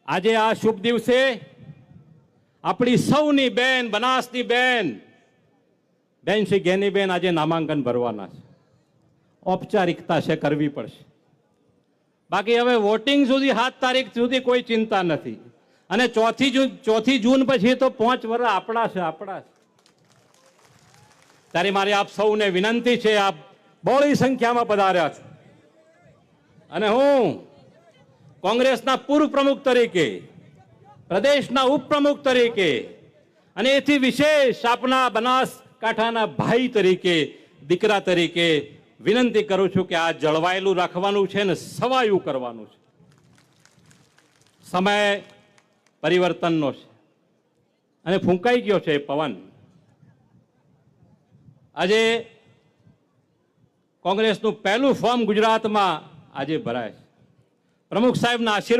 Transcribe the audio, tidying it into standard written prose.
આજે આ શુભ દિવસે આપણી સૌની બેન, બનાસની બેન શ્રી ગેનીબેન આજે નામાંકન ભરવાના છે. ઔપચારિકતા છે, કરવી પડશે. બાકી હવે વોટિંગ સુધી 7 તારીખ સુધી કોઈ ચિંતા નથી. અને 4 જૂન પછી તો 5 વર્ષ આપણા છે. ત્યારે મારી આપ સૌને વિનંતી છે, આપ બહોળી સંખ્યામાં પધાર્યા છો અને હું કોંગ્રેસના પૂર્વ પ્રમુખ તરીકે, પ્રદેશના ઉપપ્રમુખ તરીકે અને એથી વિશેષ આપના બનાસકાંઠાના ભાઈ તરીકે, દીકરા તરીકે વિનંતી કરું છું કે આ જળવાયેલું રાખવાનું છે ને સવાયું કરવાનું છે. સમય પરિવર્તનનો છે અને ફૂંકાઈ ગયો છે પવન. આજે કોંગ્રેસનું પહેલું ફોર્મ ગુજરાતમાં આજે ભરાય છે. પ્રમુખ સાહેબના આશીર્વાદ